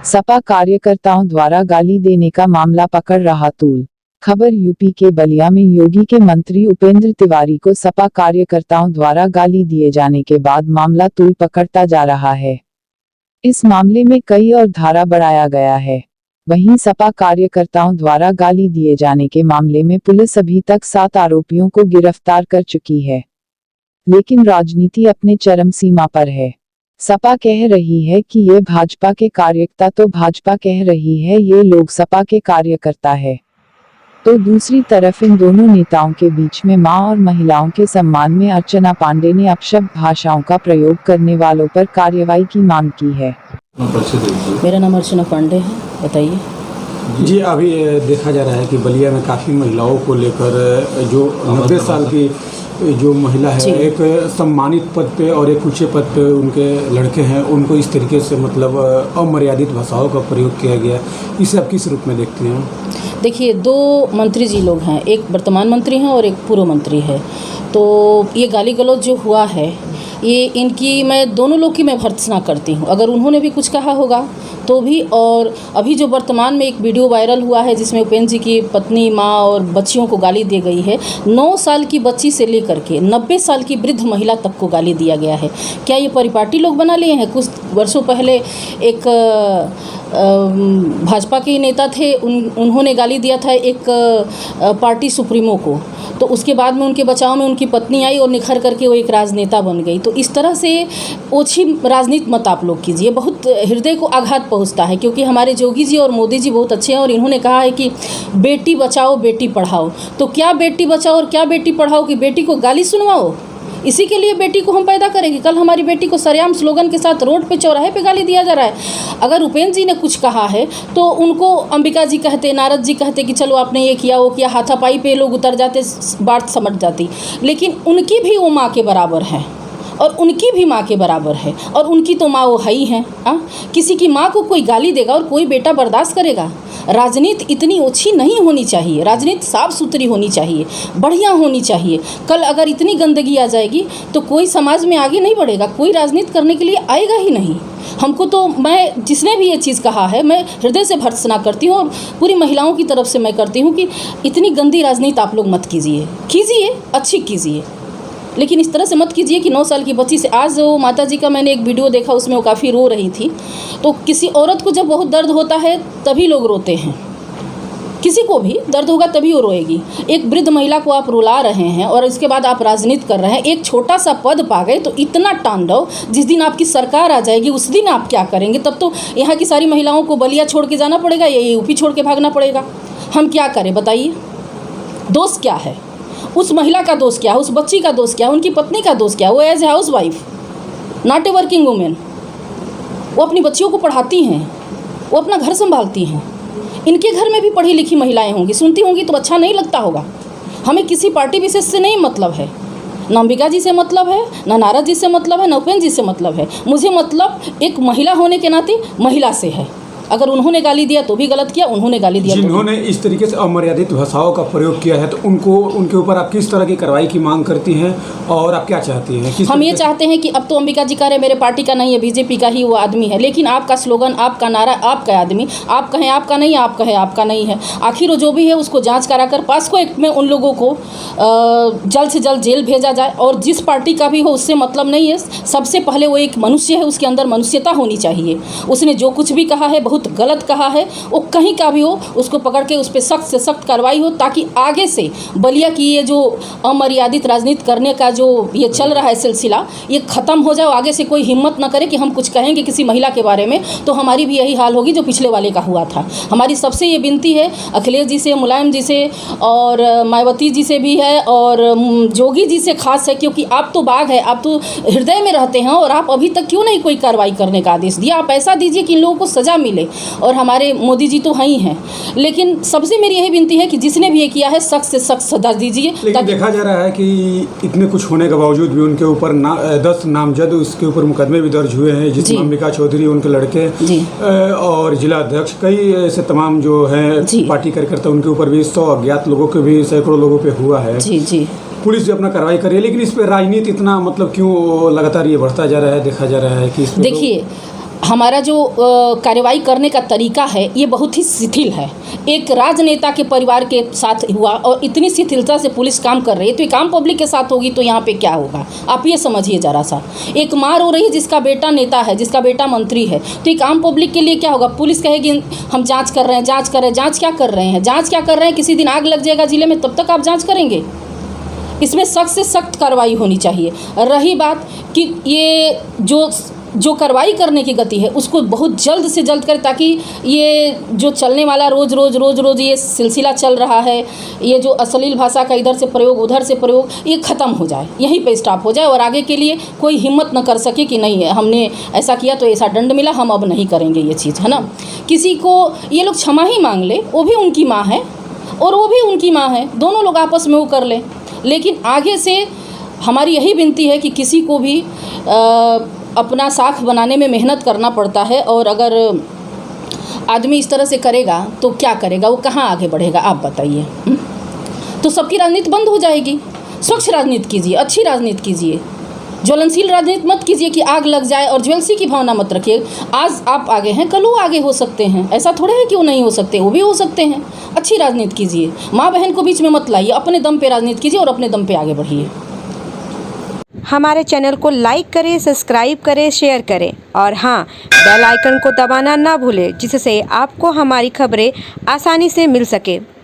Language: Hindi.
सपा कार्यकर्ताओं द्वारा गाली देने का मामला पकड़ रहा तूल। खबर यूपी के बलिया में योगी के मंत्री उपेंद्र तिवारी को सपा कार्यकर्ताओं द्वारा गाली दिए जाने के बाद मामला तूल पकड़ता जा रहा है। इस मामले में कई और धारा बढ़ाया गया है। वहीं सपा कार्यकर्ताओं द्वारा गाली दिए जाने के मामले में पुलिस अभी तक 7 आरोपियों को गिरफ्तार कर चुकी है, लेकिन राजनीति अपने चरम सीमा पर है। सपा कह रही है कि ये भाजपा के कार्यकर्ता, तो भाजपा कह रही है ये लोग सपा के कार्यकर्ता है। तो दूसरी तरफ इन दोनों नेताओं के बीच में मां और महिलाओं के सम्मान में अर्चना पांडे ने अपशब्द भाषाओं का प्रयोग करने वालों पर कार्रवाई की मांग की है। मेरा नाम अर्चना पांडे है, बताइए। जी, अभी देखा जा रहा है कि बलिया में काफ़ी महिलाओं को लेकर जो 90 साल की जो महिला है, एक सम्मानित पद पे और एक ऊंचे पद पे उनके लड़के हैं, उनको इस तरीके से मतलब अमर्यादित भाषाओं का प्रयोग किया गया। इसे आप किस रूप में देखते हैं? देखिए, 2 मंत्री जी लोग हैं, एक वर्तमान मंत्री हैं और एक पूर्व मंत्री है। तो ये गाली गलौज जो हुआ है, ये इनकी मैं दोनों लोग की मैं भर्त्सना करती हूँ। अगर उन्होंने भी कुछ कहा होगा तो भी, और अभी जो वर्तमान में एक वीडियो वायरल हुआ है जिसमें उपेंद्र जी की पत्नी, माँ और बच्चियों को गाली दी गई है। 9 साल की बच्ची से लेकर के 90 साल की वृद्ध महिला तक को गाली दिया गया है। क्या ये परिपाटी लोग बना लिए हैं? कुछ वर्षों पहले एक भाजपा के नेता थे, उन्होंने गाली दिया था एक पार्टी सुप्रीमो को, तो उसके बाद में उनके बचाव में उनकी पत्नी आई और निखर करके वो एक राजनेता बन गई। तो इस तरह से ओछी राजनीति मत आप लोग कीजिए, बहुत हृदय को आघात पहुंचता है। क्योंकि हमारे योगी जी और मोदी जी बहुत अच्छे हैं और इन्होंने कहा है कि बेटी बचाओ बेटी पढ़ाओ। तो क्या बेटी बचाओ और क्या बेटी पढ़ाओ कि बेटी को गाली सुनवाओ? इसी के लिए बेटी को हम पैदा करेंगे। कल हमारी बेटी को सरेआम स्लोगन के साथ रोड पे, चौराहे पे गाली दिया जा रहा है। अगर उपेंद्र जी ने कुछ कहा है तो उनको अंबिका जी कहते, नारद जी कहते कि चलो आपने ये किया वो किया, हाथापाई पे लोग उतर जाते, बात समझ जाती। लेकिन उनकी भी वो माँ के बराबर है और उनकी भी माँ के बराबर है और उनकी तो माँ वो है ही है। किसी की माँ को कोई गाली देगा और कोई बेटा बर्दाश्त करेगा? राजनीति इतनी ओछी नहीं होनी चाहिए। राजनीति साफ सुथरी होनी चाहिए, बढ़िया होनी चाहिए। कल अगर इतनी गंदगी आ जाएगी तो कोई समाज में आगे नहीं बढ़ेगा, कोई राजनीति करने के लिए आएगा ही नहीं। हमको तो, मैं जिसने भी ये चीज़ कहा है, मैं हृदय से भर्त्सना करती हूँ और पूरी महिलाओं की तरफ से मैं करती हूँ कि इतनी गंदी राजनीति आप लोग मत कीजिए। कीजिए, अच्छी कीजिए, लेकिन इस तरह से मत कीजिए कि 9 साल की बच्ची से। आज वो माता जी का मैंने एक वीडियो देखा, उसमें वो काफ़ी रो रही थी। तो किसी औरत को जब बहुत दर्द होता है तभी लोग रोते हैं, किसी को भी दर्द होगा तभी वो रोएगी। एक वृद्ध महिला को आप रुला रहे हैं और इसके बाद आप राजनीति कर रहे हैं। एक छोटा सा पद पा गए तो इतना तांडव, जिस दिन आपकी सरकार आ जाएगी उस दिन आप क्या करेंगे? तब तो यहाँ की सारी महिलाओं को बलिया छोड़ के जाना पड़ेगा या यूपी छोड़ के भागना पड़ेगा। हम क्या करें बताइए? दोष क्या है? उस महिला का दोष क्या है? उस बच्ची का दोष क्या है? उनकी पत्नी का दोष क्या है? वो as a housewife, not a working women, वो अपनी बच्चियों को पढ़ाती हैं, वो अपना घर संभालती हैं। इनके घर में भी पढ़ी लिखी महिलाएं होंगी, सुनती होंगी तो अच्छा नहीं लगता होगा। हमें किसी पार्टी विशेष से नहीं मतलब है, ना अंबिका जी से मतलब है, ना नारद जी से मतलब है, ना उपेंद्र जी से मतलब है। मुझे मतलब एक महिला होने के नाते महिला से है। अगर उन्होंने गाली दिया तो भी गलत किया, उन्होंने गाली दिया जिन्होंने इस तरीके से अमर्यादित भाषाओं का प्रयोग किया है तो उनके ऊपर आप किस तरह की कार्रवाई की मांग करती हैं और आप क्या चाहती हैं? हम ये चाहते हैं कि अब तो अंबिका जी कह रहे मेरे पार्टी का नहीं है, बीजेपी का ही वो आदमी है, लेकिन आपका स्लोगन, आपका नारा, आपका आदमी, आप कहें आपका नहीं, आप कहें आपका नहीं है। आखिर वो जो भी है उसको जाँच कराकर पास्को एक्ट में उन लोगों को जल्द से जल्द जेल भेजा जाए। और जिस पार्टी का भी हो उससे मतलब नहीं है। सबसे पहले वो एक मनुष्य है, उसके अंदर मनुष्यता होनी चाहिए। उसने जो कुछ भी कहा है बहुत गलत कहा है, वो कहीं का भी हो उसको पकड़ के उस पर सख्त से सख्त कार्रवाई हो, ताकि आगे से बलिया की ये जो अमर्यादित राजनीति करने का जो ये चल रहा है सिलसिला, ये ख़त्म हो जाए। आगे से कोई हिम्मत न करे कि हम कुछ कहेंगे किसी महिला के बारे में, तो हमारी भी यही हाल होगी जो पिछले वाले का हुआ था। हमारी सबसे ये विनती है, अखिलेश जी से, मुलायम जी से और मायावती जी से भी है और जोगी जी से खास है, क्योंकि आप तो बाघ है, आप तो हृदय में रहते हैं और आप अभी तक क्यों नहीं कोई कार्रवाई करने का आदेश दिया? आप ऐसा दीजिए कि इन लोगों को सज़ा मिले। और हमारे मोदी जी तो हैं ही हैं, लेकिन सबसे मेरी यही विनती है कि जिसने भी ये किया है सख्त से सख्त सजा दीजिए। लेकिन देखा जा रहा है कि इतने कुछ होने के बावजूद भी उनके ऊपर 10 नामजद उसके ऊपर मुकदमे भी दर्ज हुए हैं, जिसमें अंबिका चौधरी, उनके लड़के और जिला अध्यक्ष, कई ऐसे तमाम जो हैं पार्टी कार्यकर्ता, उनके ऊपर भी 100 अज्ञात लोगों के भी सैकड़ों लोगों पे हुआ है। जी पुलिस भी अपना कार्रवाई कर रही है, लेकिन इस पर राजनीति इतना मतलब क्यों लगातार ये बढ़ता जा रहा है? देखा जा रहा है कि देखिए, हमारा जो कार्रवाई करने का तरीका है ये बहुत ही शिथिल है। एक राजनेता के परिवार के साथ हुआ और इतनी शिथिलता से पुलिस काम कर रही है, तो ये काम पब्लिक के साथ होगी तो यहाँ पे क्या होगा, आप ये समझिए ज़रा सा। एक माँ रो रही है जिसका बेटा नेता है, जिसका बेटा मंत्री है, तो ये काम पब्लिक के लिए क्या होगा। पुलिस कहेगी हम जाँच कर रहे हैं, जाँच कर रहे हैं। जाँच क्या कर रहे हैं, जाँच क्या कर रहे हैं? किसी दिन आग लग जाएगा ज़िले में, तब तक आप जाँच करेंगे? इसमें सख्त से सख्त कार्रवाई होनी चाहिए। रही बात कि ये जो कार्रवाई करने की गति है उसको बहुत जल्द से जल्द करें, ताकि ये जो चलने वाला रोज़ ये सिलसिला चल रहा है, ये जो अश्लील भाषा का इधर से प्रयोग उधर से प्रयोग, ये ख़त्म हो जाए, यहीं पे स्टॉप हो जाए और आगे के लिए कोई हिम्मत न कर सके कि नहीं हमने ऐसा किया तो ऐसा दंड मिला, हम अब नहीं करेंगे ये चीज़, है ना। किसी को ये लोग क्षमा ही मांग ले, वो भी उनकी माँ है और वो भी उनकी माँ है, दोनों लोग आपस में वो कर लें। लेकिन आगे से हमारी यही विनती है कि किसी को भी अपना साख बनाने में मेहनत करना पड़ता है, और अगर आदमी इस तरह से करेगा तो क्या करेगा, वो कहाँ आगे बढ़ेगा, आप बताइए। तो सबकी राजनीति बंद हो जाएगी। स्वच्छ राजनीति कीजिए, अच्छी राजनीति कीजिए, ज्वलनशील राजनीति मत कीजिए कि आग लग जाए, और ज्वेलसी की भावना मत रखिए। आज आप आगे हैं, कल वो आगे हो सकते हैं, ऐसा थोड़ा है कि वो नहीं हो सकते, वो भी हो सकते हैं। अच्छी राजनीति कीजिए, माँ बहन को बीच में मत लाइए, अपने दम पे राजनीति कीजिए और अपने दम पे आगे बढ़िए। हमारे चैनल को लाइक करें, सब्सक्राइब करें, शेयर करें और हाँ, बेल आइकन को दबाना ना भूलें, जिससे आपको हमारी खबरें आसानी से मिल सके।